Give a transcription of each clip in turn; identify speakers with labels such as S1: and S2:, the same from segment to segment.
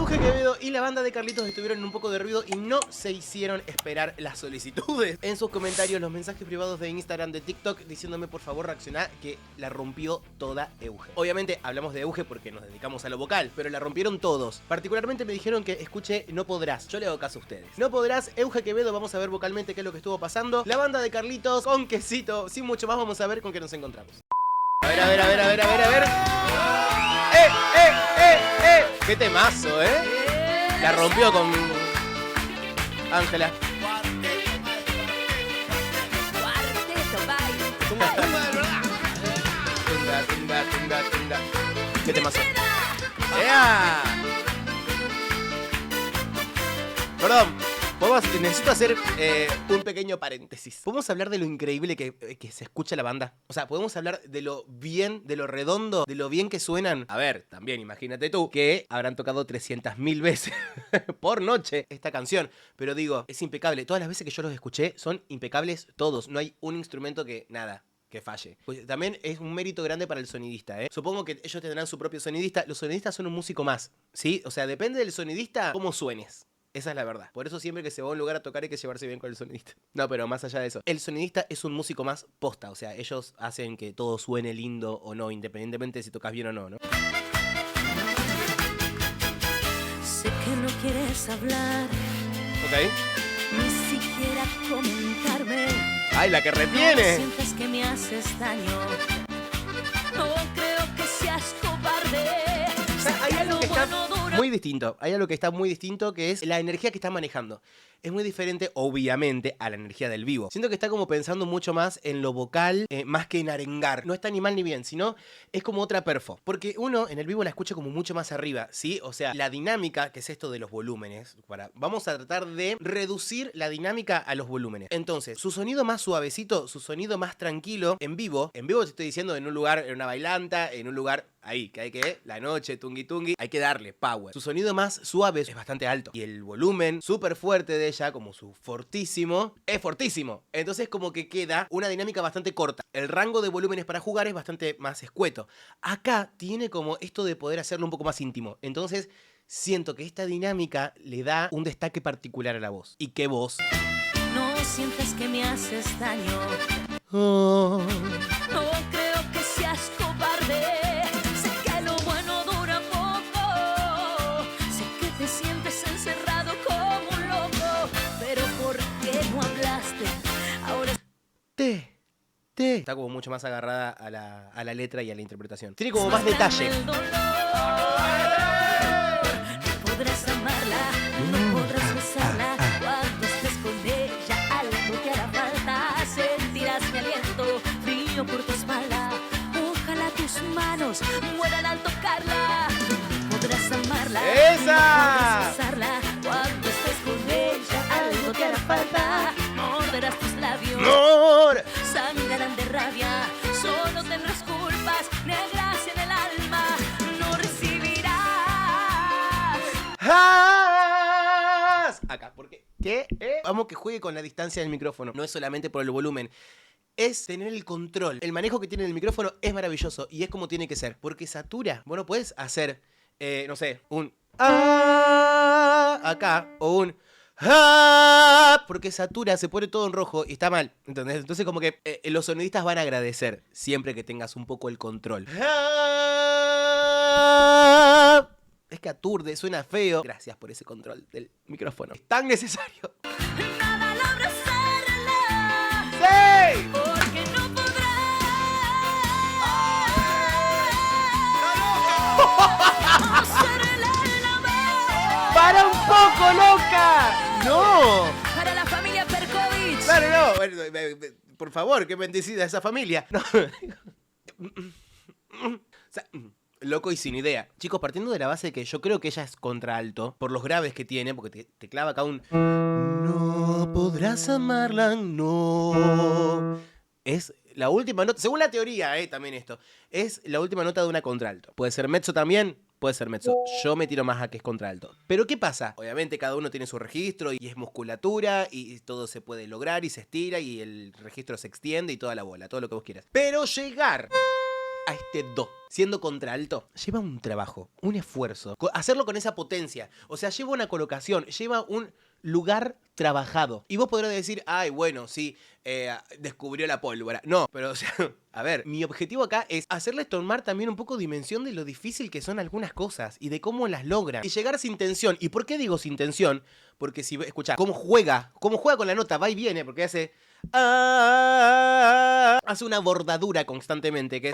S1: Euge Quevedo y la banda de Carlitos estuvieron en un poco de ruido y no se hicieron esperar las solicitudes. En sus comentarios, los mensajes privados de Instagram, de TikTok, diciéndome por favor reaccioná, que la rompió toda Euge. Obviamente hablamos de Euge porque nos dedicamos a lo vocal, pero la rompieron todos. Particularmente me dijeron que escuche No Podrás. Yo le hago caso a ustedes. No Podrás, Euge Quevedo, vamos a ver vocalmente qué es lo que estuvo pasando. La banda de Carlitos con quesito, sin mucho más, vamos a ver con qué nos encontramos. A ver. ¡Qué temazo, La rompió con Ángela. Tunga. ¿Qué temazo? ¡Ea! Perdón, necesito hacer un pequeño paréntesis. ¿Podemos hablar de lo increíble que se escucha la banda? O sea, ¿podemos hablar de lo bien, de lo redondo, de lo bien que suenan? A ver, también imagínate tú que habrán tocado 300.000 veces por noche esta canción. Pero digo, es impecable. Todas las veces que yo los escuché son impecables todos. No hay un instrumento que falle. Pues también es un mérito grande para el sonidista, Supongo que ellos tendrán su propio sonidista. Los sonidistas son un músico más, ¿sí? O sea, depende del sonidista cómo suenes. Esa es la verdad. Por eso siempre que se va a un lugar a tocar hay que llevarse bien con el sonidista. No, pero más allá de eso, el sonidista es un músico más posta. O sea, ellos hacen que todo suene lindo o no, independientemente de si tocas bien o no, ¿no?
S2: Sé que no quieres hablar.
S1: Ok.
S2: Ni siquiera comentarme.
S1: ¡Ay, la que retiene!
S2: No sientes que me haces daño. No creo que seas cobarde.
S1: O sea, hay algo que está muy distinto. Hay algo que está muy distinto, que es la energía que está manejando. Es muy diferente, obviamente, a la energía del vivo. Siento que está como pensando mucho más en lo vocal, más que en arengar. No está ni mal ni bien, sino es como otra perfo. Porque uno en el vivo la escucha como mucho más arriba, ¿sí? O sea, la dinámica, que es esto de los volúmenes, vamos a tratar de reducir la dinámica a los volúmenes. Entonces, su sonido más suavecito, su sonido más tranquilo, en vivo te estoy diciendo, en un lugar, en una bailanta, en un lugar ahí, que hay que, la noche, tungui, hay que darle power. Su sonido más suave es bastante alto. Y el volumen súper fuerte de ella, como su fortísimo, es fortísimo. Entonces como que queda una dinámica bastante corta. El rango de volúmenes para jugar es bastante más escueto. Acá tiene como esto de poder hacerlo un poco más íntimo. Entonces siento que esta dinámica le da un destaque particular a la voz. Y qué voz.
S2: No sientas que me haces daño.
S1: Oh.
S2: No creo que seas cobarde. Sé que lo bueno dura poco. Sé que te sientes encerrado como un loco. Pero ¿por qué no hablaste? Ahora
S1: Está como mucho más agarrada a la letra y a la interpretación. Tiene como más detalle.
S2: el dolor. No podrás amarla, no podrás besarla. Cuando estés con ella, algo te hará falta. Sentirás mi aliento frío por tu espalda. Ojalá tus manos mueran al tocarla. No podrás amarla,
S1: ¡Esa!
S2: no podrás besarla. Cuando estés con ella, algo te hará falta. Morderás tus labios.
S1: ¡Amor!
S2: Sangrarán de rabia, solo tendrás culpas negras en el alma, no recibirás.
S1: Acá, porque ¿qué? Vamos que juegue con la distancia del micrófono. No es solamente por el volumen. Es tener el control. El manejo que tiene el micrófono es maravilloso y es como tiene que ser. Porque satura. Bueno, puedes hacer, no sé, un acá o un porque satura, se pone todo en rojo y está mal, ¿entendés? Entonces como que los sonidistas van a agradecer siempre que tengas un poco el control. Es que aturde, suena feo. Gracias por ese control del micrófono. Es tan necesario.
S2: Nada logra hacerla,
S1: ¡Sí!
S2: porque no podrás. Hacerla el amor.
S1: ¡Para un poco, loca! ¡No!
S2: Para la familia Perkovich.
S1: Claro, no. Bueno, por favor, que bendecida esa familia. No. O sea, loco y sin idea. Chicos, partiendo de la base de que yo creo que ella es contralto, por los graves que tiene, porque te clava acá un no podrás amarla, no. Es la última nota, según la teoría, también esto, es la última nota de una contralto. Puede ser mezzo también, puede ser mezzo. Yo me tiro más a que es contralto. Pero ¿qué pasa? Obviamente cada uno tiene su registro y es musculatura y todo se puede lograr y se estira y el registro se extiende y toda la bola, todo lo que vos quieras. Pero llegar a este do, siendo contralto, lleva un trabajo, un esfuerzo. Hacerlo con esa potencia. O sea, lleva una colocación, lleva un lugar trabajado. Y vos podrás decir, ay, bueno, sí, descubrió la pólvora. No, pero o sea, a ver, mi objetivo acá es hacerles tomar también un poco dimensión de lo difícil que son algunas cosas y de cómo las logran. Y llegar sin tensión. ¿Y por qué digo sin tensión? Porque si, escuchá, cómo juega con la nota, va y viene, porque hace... hace una bordadura constantemente, que...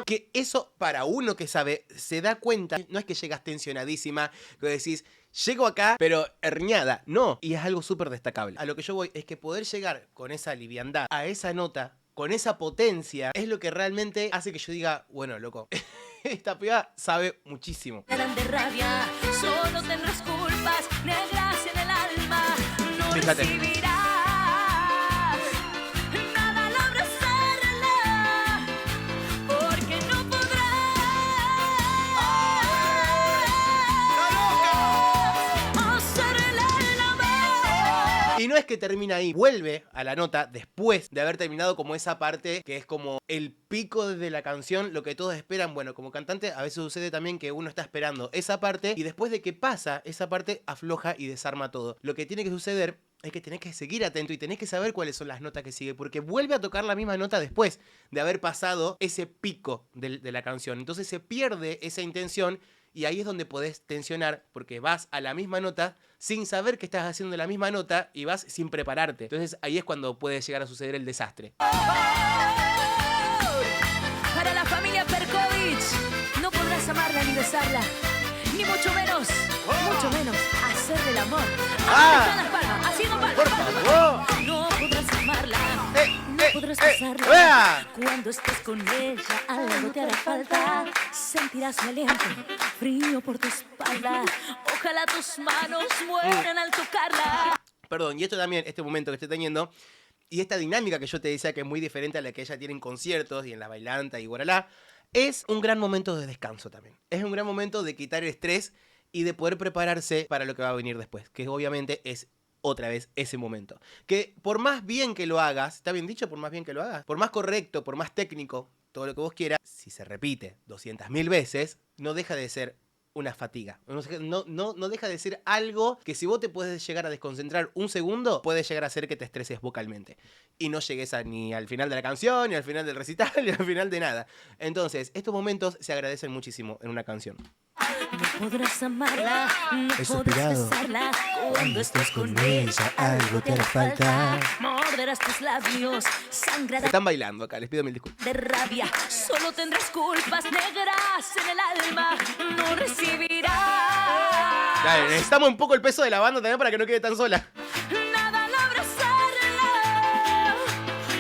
S1: que eso para uno que sabe se da cuenta, no es que llegas tensionadísima, que decís, llego acá pero herniada, no, y es algo súper destacable. A lo que yo voy es que poder llegar con esa liviandad a esa nota, con esa potencia, es lo que realmente hace que yo diga, bueno, loco, esta piba sabe muchísimo.
S2: De rabia, solo tendrás culpas negras en el alma, no
S1: Fíjate.
S2: recibirás nada al abrazarla, porque no podrás hacerle el amor.
S1: Y no es que termina ahí, vuelve a la nota después de haber terminado como esa parte que es como el pico de la canción, lo que todos esperan. Bueno, como cantante a veces sucede también que uno está esperando esa parte y después de que pasa esa parte afloja y desarma todo. Lo que tiene que suceder es que tenés que seguir atento y tenés que saber cuáles son las notas que sigue, porque vuelve a tocar la misma nota después de haber pasado ese pico de la canción. Entonces se pierde esa intención y ahí es donde podés tensionar, porque vas a la misma nota sin saber que estás haciendo la misma nota y vas sin prepararte. Entonces ahí es cuando puede llegar a suceder el desastre.
S2: Para la familia Perkovich, no podrás amarla ni besarla, ni mucho menos hacerle el amor.
S1: ¡Ah!
S2: Las palmas, haciendo palmas.
S1: ¡Por favor!
S2: No podrás amarla, no podrás besarla.
S1: ¡Vea!
S2: Cuando estés con ella, algo te hará falta. Sentirás mi aliento frío por tu espalda. Ojalá tus manos mueran al tocarla.
S1: Perdón, y esto también, este momento que estoy teniendo, y esta dinámica que yo te decía que es muy diferente a la que ella tiene en conciertos y en la bailanta y guaralá, es un gran momento de descanso también. Es un gran momento de quitar el estrés y de poder prepararse para lo que va a venir después, que obviamente es otra vez ese momento. Que por más bien que lo hagas, ¿está bien dicho? Por más bien que lo hagas, por más correcto, por más técnico, todo lo que vos quieras, si se repite 200.000 veces, no deja de ser una fatiga. No deja de ser algo que si vos te puedes llegar a desconcentrar un segundo, puede llegar a hacer que te estreses vocalmente. Y no llegues ni al final de la canción, ni al final del recital, ni al final de nada. Entonces, estos momentos se agradecen muchísimo en una canción.
S2: No podrás amarla, no
S1: He
S2: podrás
S1: suspirado.
S2: besarla. Cuando estés con ella, algo te hará falta. Morderás tus labios, sangrarás
S1: Están bailando acá, les pido mil disculpas.
S2: de rabia. Solo tendrás culpas negras en el alma. No recibirás
S1: Dale, necesitamos un poco el peso de la banda también para que no quede tan sola.
S2: nada al abrazarla,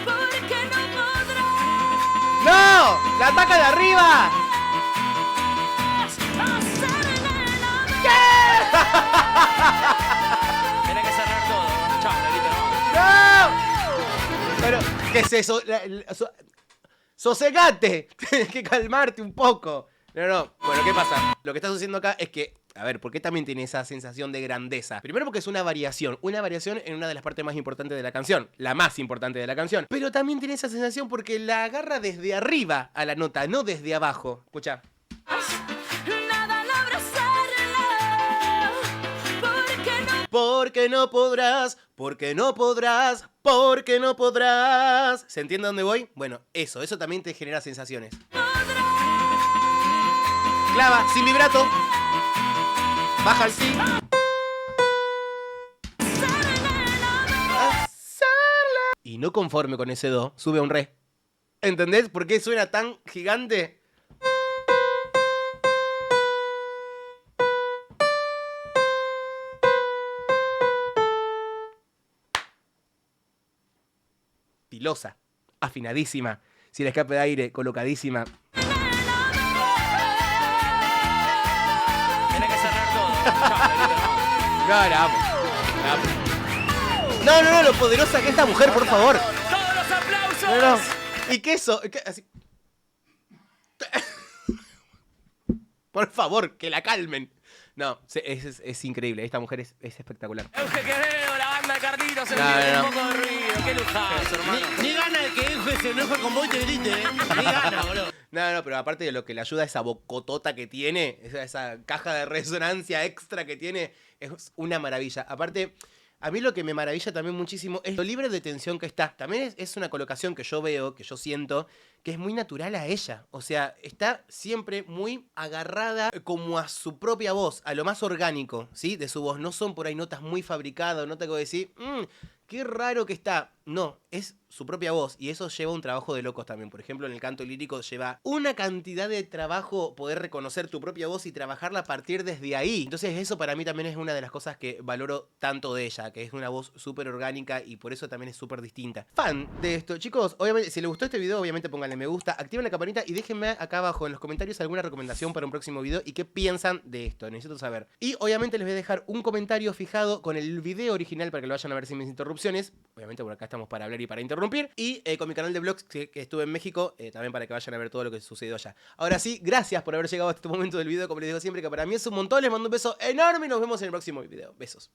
S2: porque no podrás
S1: ¡No! ¡La ataca de arriba!
S2: hacerle el amor.
S3: Tenés que cerrar todo. Chao, Larita, vamos.
S1: ¡No! Pero, ¿qué es eso? ¡Sosegate! Tienes que calmarte un poco. No. Bueno, ¿qué pasa? Lo que estás haciendo acá es que, a ver, ¿por qué también tiene esa sensación de grandeza? Primero porque es una variación en una de las partes más importantes de la canción, la más importante de la canción. Pero también tiene esa sensación porque la agarra desde arriba a la nota, no desde abajo. Escucha.
S2: Nada al abrazarla,
S1: Porque no podrás, porque no podrás, porque no podrás. ¿Se entiende a dónde voy? Bueno, eso también te genera sensaciones. Clava, sin vibrato. Baja al si. Y no conforme con ese do, sube a un re. ¿Entendés por qué suena tan gigante? Pilosa, afinadísima, sin escape de aire, colocadísima.
S3: Tenés que cerrar todo. Chao, Larita, vamos.
S1: No, la amo. No, lo poderosa que es esta mujer, por favor.
S3: ¡Todos los aplausos!
S1: No. ¿Y qué eso? Así. Por favor, que la calmen. No, es increíble. Esta mujer es espectacular.
S3: Euge Quevedo, la banda, Carlitos, en
S1: No,
S3: vivo,
S1: no.
S3: un poco de ruido. Qué lujazo, hermano.
S4: Ni gana el que se enoja con vos y te grite, Ni gana, boludo.
S1: No, pero aparte de lo que le ayuda esa bocotota que tiene, esa caja de resonancia extra que tiene, es una maravilla. Aparte, a mí lo que me maravilla también muchísimo es lo libre de tensión que está. También es una colocación que yo veo, que yo siento, que es muy natural a ella. O sea, está siempre muy agarrada como a su propia voz, a lo más orgánico, ¿sí? De su voz. No son por ahí notas muy fabricadas, notas que decir, qué raro que está. No, es su propia voz y eso lleva un trabajo de locos también. Por ejemplo, en el canto lírico lleva una cantidad de trabajo poder reconocer tu propia voz y trabajarla a partir desde ahí. Entonces eso para mí también es una de las cosas que valoro tanto de ella, que es una voz súper orgánica y por eso también es súper distinta. Fan de esto. Chicos, obviamente, si les gustó este video, obviamente pónganle me gusta, activen la campanita y déjenme acá abajo en los comentarios alguna recomendación para un próximo video y qué piensan de esto. Necesito saber. Y obviamente les voy a dejar un comentario fijado con el video original para que lo vayan a ver sin mis interrupciones. Obviamente por acá estamos para hablar y para interrumpir. Y con mi canal de vlogs que estuve en México, también para que vayan a ver todo lo que sucedió allá. Ahora sí, gracias por haber llegado a este momento del video, como les digo siempre, que para mí es un montón. Les mando un beso enorme y nos vemos en el próximo video. Besos.